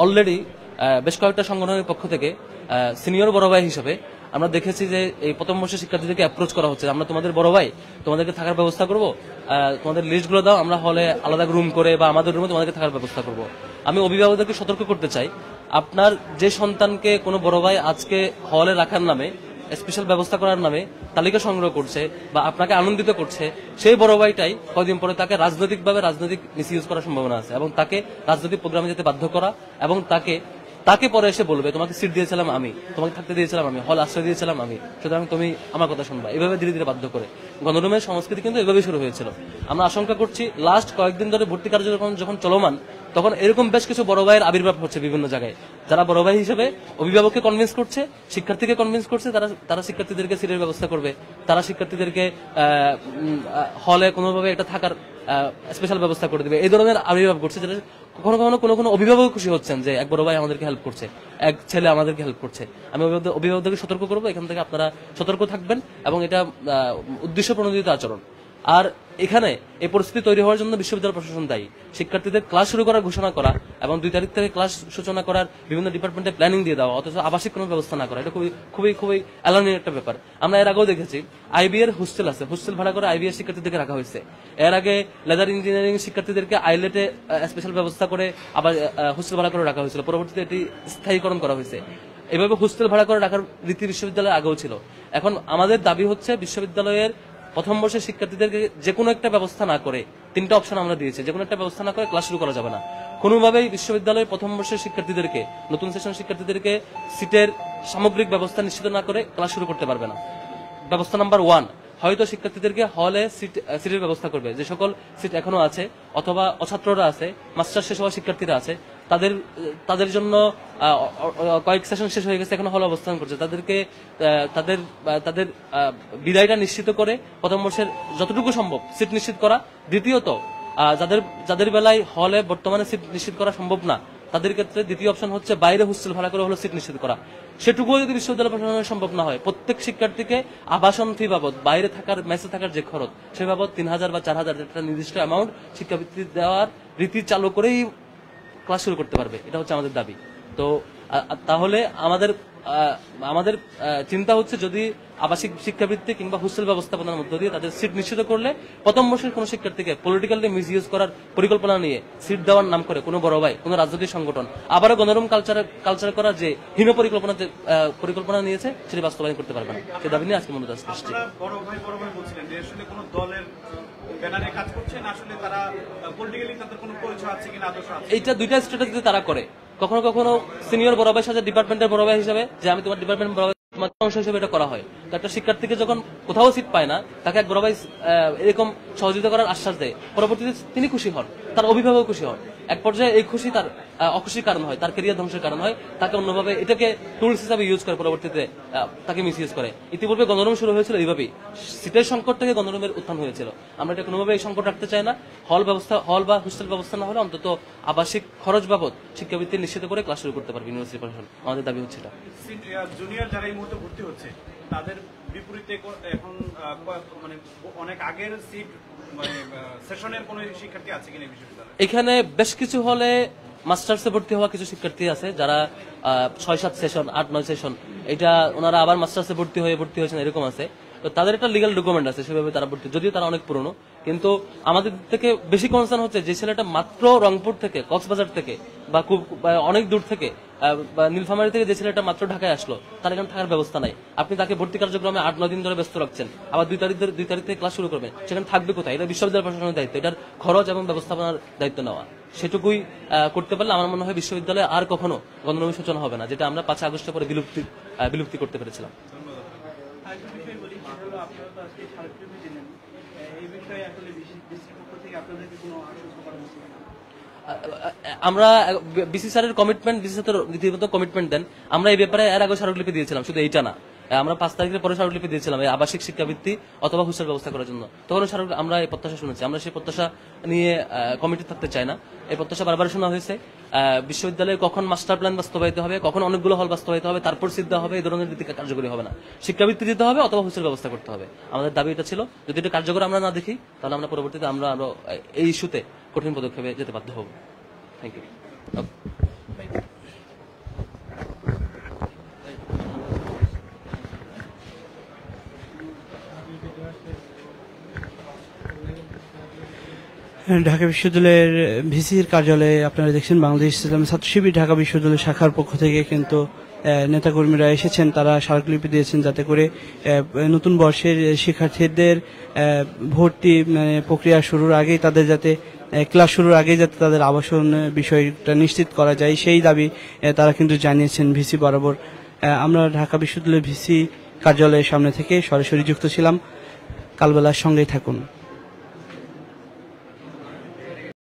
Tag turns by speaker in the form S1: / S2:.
S1: Already বেশ কয়েকটা সংগঠনের পক্ষ থেকে সিনিয়র বড় ভাই হিসেবে আমরা দেখেছি যে এই প্রথম বর্ষের শিক্ষার্থীদেরকে অ্যাপ্রোচ করা হচ্ছে, আমরা তোমাদের বড় ভাই, তোমাদেরকে থাকার ব্যবস্থা করব, তোমাদের লিস্টগুলো দাও, আমরা হলে আলাদা রুম করে বা আমাদের রুমে তোমাদেরকে থাকার ব্যবস্থা করব। আমি অভিভাবকদেরকে সতর্ক করতে চাই, আপনার যে সন্তানকে কোনো বড় ভাই আজকে হলে রাখার নামে, স্পেশাল ব্যবস্থা করার নামে তালিকা সংগ্রহ করছে বা আপনাকে আনন্দিত করছে, সেই বড় ভাইটাই কয়েকদিন পরে তাকে রাজনৈতিক মিসইউজ করার সম্ভাবনা আছে এবং তাকে রাজনৈতিক প্রোগ্রামে যেতে বাধ্য করা এবং তাকে পরে এসে বলবে তোমাকে সিট দিয়েছিলাম আমি, তোমাকে থাকতে দিয়েছিলাম আমি, হল আশ্রয় দিয়েছিলাম আমি, সুতরাং তুমি আমার কথা শুনবা। এভাবে ধীরে ধীরে বাধ্য করে গণরুমের সংস্কৃতি কিন্তু এভাবেই শুরু হয়েছিল। আমরা আশঙ্কা করছি লাস্ট কয়েকদিন ধরে ভর্তি কার্যক্রম যখন চলমান, তখন এরকম বেশ কিছু বড় ভাইয়ের আবির্ভাব হচ্ছে বিভিন্ন জায়গায়, যারা বড় ভাই হিসেবে অভিভাবককে কনভিন্স করছে, শিক্ষার্থীকে কনভিন্স করছে, তারা শিক্ষার্থীদেরকে সিটের ব্যবস্থা করবে, তারা শিক্ষার্থীদেরকে হলে কোনোভাবে একটা থাকার স্পেশাল ব্যবস্থা করে দেবে। এই ধরনের আবির্ভাব করছে, যেটা কখনো কখনো কোনো অভিভাবক খুশি হচ্ছেন যে এক বড় ভাই আমাদেরকে হেল্প করছে, এক ছেলে আমাদেরকে হেল্প করছে। আমি অভিভাবকদেরকে সতর্ক করবো, এখান থেকে আপনারা সতর্ক থাকবেন এবং এটা উদ্দেশ্য প্রণোদিত আচরণ। আর এখানে এই পরিস্থিতি তৈরি হওয়ার জন্য বিশ্ববিদ্যালয় প্রশাসন দায়ী। শিক্ষার্থীদের ক্লাস শুরু করার ঘোষণা করা এবং 2 তারিখ থেকে ক্লাস সূচনা করার বিভিন্ন ডিপার্টমেন্টে প্ল্যানিং দিয়ে দেওয়া, অথচ আবাসিক কোনো ব্যবস্থা না করা, এটা খুবই অ্যালার্মিং একটা ব্যাপার। আমরা এর আগেও দেখেছি আইবি এর হোস্টেল আছে, হোস্টেল ভাড়া করে আইবি এর শিক্ষার্থীদেরকে রাখা হয়েছে। এর আগে লেদার ইঞ্জিনিয়ারিং শিক্ষার্থীদেরকে আইলেটে স্পেশাল ব্যবস্থা করে আবার হোস্টেল ভাড়া করে রাখা হয়েছিল, পরবর্তীতে এটি স্থায়ীকরণ করা হয়েছে। এভাবে হোস্টেল ভাড়া করে রাখার রীতি বিশ্ববিদ্যালয়ের আগেও ছিল। এখন আমাদের দাবি হচ্ছে বিশ্ববিদ্যালয়ের প্রথম বর্ষের শিক্ষার্থীদেরকে যে কোনো একটা ব্যবস্থা না করে, 3টা অপশন আমরা দিয়েছি, যে কোনো একটা ব্যবস্থা না করে ক্লাস শুরু করা যাবে না। কোনোভাবেই বিশ্ববিদ্যালয়ের প্রথম বর্ষের শিক্ষার্থীদেরকে, নতুন সেশন শিক্ষার্থীদেরকে সিটের সামগ্রিক ব্যবস্থা নিশ্চিত না করে ক্লাস শুরু করতে পারবে না। ব্যবস্থা নাম্বার 1, হয়তো শিক্ষার্থীদেরকে হলে সিটের ব্যবস্থা করবে, যে সকল সিট এখনো আছে অথবা অছাত্ররা আছে, মাস্টার শেষ হওয়া শিক্ষার্থীরা আছে, তাদের জন্য কয়েক সেশন শেষ হয়ে গেছে, এখন হলে অবস্থান করছে, তাদের বিদায়টা নিশ্চিত করে প্রথম বর্ষের যতটুকু সম্ভব সিট নিশ্চিত করা। দ্বিতীয়ত, যাদের বেলায় হলে বর্তমানে সিট নিশ্চিত করা সম্ভব না, তাদের ক্ষেত্রে দ্বিতীয় অপশন হচ্ছে বাইরে হোস্টেল ভাড়া করে হলো সিট নিশ্চিত করা। সেটুকুও যদি বিশ্ববিদ্যালয় প্রশাসনের সম্ভব না হয়, প্রত্যেক শিক্ষার্থীকে আবাসন ফি বাবদ, বাইরে থাকার মেসে থাকার যে খরচ, সে বাবদ 3000 বা 4000 একটা নির্দিষ্ট অ্যামাউন্ট শিক্ষাবৃত্তি দেওয়ার রীতি চালু করেই ক্লাস শুরু করতে পারবে। এটা হচ্ছে আমাদের দাবি। তো তাহলে আমাদের চিন্তা হচ্ছে, যদি আবাসিক শিক্ষাবৃত্তি কিংবা হোস্টেল ব্যবস্থাপনার মধ্য দিয়ে তাদের সিট নিশ্চিত করলে, প্রথম বর্ষের কোন শিক্ষার্থীকে পলিটিক্যালি মিসইউজ করার পরিকল্পনা নিয়ে সিট দেওয়ার নাম করে কোনো বড় ভাই, কোনো রাজনৈতিক সংগঠন আবারও গণরুম কালচার করার যে হীন পরিকল্পনা নিয়েছে, সেটি বাস্তবায়ন করতে পারবে না। সে দাবি নিয়ে আজকে মূলত আসছে। এইটা 2টা স্ট্র্যাটেজিতে তারা করে। কখনো কখনো সিনিয়র বড় ভাইয়ের সাথে ডিপার্টমেন্টের বড় ভাই হিসেবে, যে আমি তোমার ডিপার্টমেন্ট বড় অংশ হিসেবে এটা করা হয়। তো একটা শিক্ষার্থীকে যখন কোথাও সিট পায় না, তাকে এক বড় ভাই এরকম সহযোগিতা করার আশ্বাস দেয়, পরবর্তীতে তিনি খুশি হন, তার অভিভাবক খুশি হন। এক পর্যায়ে এই খুশি তার অখুশির কারণ হয়, তার ক্যারিয়ার ধ্বংসের কারণ হয়, তাকে অন্যভাবে এটাকে টুলস হিসাবে ইউজ করে, পরবর্তীতে তাকে মিস ইউজ করে। ইতিপূর্বে গণরুম শুরু হয়েছিল এইভাবেই, সিটের সংকট থেকে গণরুমের উত্থান হয়েছিল। আমরা এটা কোনোভাবে এই সংকট রাখতে চাই না। হল বা হোস্টেল ব্যবস্থা না হলে অন্তত আবাসিক খরচ বাবদ শিক্ষাবৃত্তি নিশ্চিত করে ক্লাস শুরু করতে পারবে ইউনিভার্সিটি প্রশাসন। আমাদের দাবি হচ্ছে এটা।
S2: জুনিয়র যারা এই মুহূর্তে ভর্তি হচ্ছে, তাদের বিপরীতে এখন মানে অনেক আগের সিট সেশনের কোন শিক্ষার্থী আছে কিনা বিশ্ববিদ্যালয়ে?
S1: এখানে বেশ কিছু হলে মাস্টার্সে ভর্তি হওয়া কিছু শিক্ষার্থী আছে, যারা 6-7 সেশন, 8-9 সেশন, এটা ওনারা আবার মাস্টার্সে ভর্তি হয়েছেন, এরকম আছে। তো তাদের একটা লিগ্যাল ডকুমেন্ট আছে, সেভাবে তারা ভর্তি, যদিও তারা অনেক পুরনো। কিন্তু আমাদের থেকে বেশি কনসার্ন হচ্ছে, যে ছেলেটা মাত্র রংপুর থেকে, কক্সবাজার থেকে বা খুব অনেক দূর থেকে, নীলফামারী থেকে যে ছেলেটা মাত্র ঢাকায় আসলো, তার এখানে থাকার ব্যবস্থা নাই। আপনি তাকে ভর্তি কার্যক্রমে 8-9 দিন ধরে ব্যস্ত রাখছেন, আবার 2 তারিখ থেকে ক্লাস শুরু করবেন, সেখানে থাকবে কোথায়? এটা বিশ্ববিদ্যালয় প্রশাসনের দায়িত্ব, এটার খরচ এবং ব্যবস্থাপনার দায়িত্ব নেওয়া। সেটুকুই করতে পারলে আমার মনে হয় বিশ্ববিদ্যালয়ে আর কখনো গণরুমের সূচনা হবে না, যেটা আমরা 5 আগস্টের পরে বিলুপ্তি করতে পেরেছিলাম। আমরা বিসি স্যারের কমিটমেন্ট, বিসি স্যার রীতিমতো কমিটমেন্ট দেন। আমরা এই ব্যাপারে এর আগে স্মারকলিপি দিয়েছিলাম, শুধু এইটা না, আমরা 5 তারিখের পরে স্মারকলিপি দিয়েছিলাম এই আবাসিক শিক্ষাবৃত্তি অথবা হোস্টেল ব্যবস্থা করার জন্য। তখন আমরা এই প্রত্যাশা শুনেছি, আমরা সেই প্রত্যাশা নিয়ে কমিটি থাকতে চাই না। এই প্রত্যাশা বারবার শোনা হয়েছে। বিশ্ববিদ্যালয়ে কখন মাস্টার প্ল্যান বাস্তবায়িত হবে, কখন অনেকগুলো হল বাস্তবায়িত হবে, তারপর সিদ্ধ হবে, এই ধরনের নীতি কার্যকরী হবে না। শিক্ষাবৃত্তি দিতে হবে অথবা হোস্টেল ব্যবস্থা করতে হবে। আমাদের দাবি এটা ছিল। যদি এটা কার্যকর আমরা না দেখি, তাহলে আমরা পরবর্তীতে আমরা এই ইস্যুতে কঠিন পদক্ষেপে যেতে বাধ্য হব। Thank you.
S3: ঢাকা বিশ্ববিদ্যালয়ের ভিসির কার্যালয়ে আপনারা দেখছেন বাংলাদেশ ইসলামী ছাত্র শিবির ঢাকা বিশ্ববিদ্যালয় শাখার পক্ষ থেকে কিন্তু নেতাকর্মীরা এসেছেন, তারা স্মারকলিপি দিয়েছেন যাতে করে নতুন বর্ষের শিক্ষার্থীদের ভর্তি প্রক্রিয়া শুরুর আগেই তাদের যাতে ক্লাস শুরুর আগেই যাতে তাদের আবাসন বিষয়টা নিশ্চিত করা যায় সেই দাবি তারা কিন্তু জানিয়েছেন ভিসি বরাবর। আমরা ঢাকা বিশ্ববিদ্যালয়ের ভিসি কার্যালয়ের সামনে থেকে সরাসরি যুক্ত ছিলাম। কালবেলার সঙ্গেই থাকুন।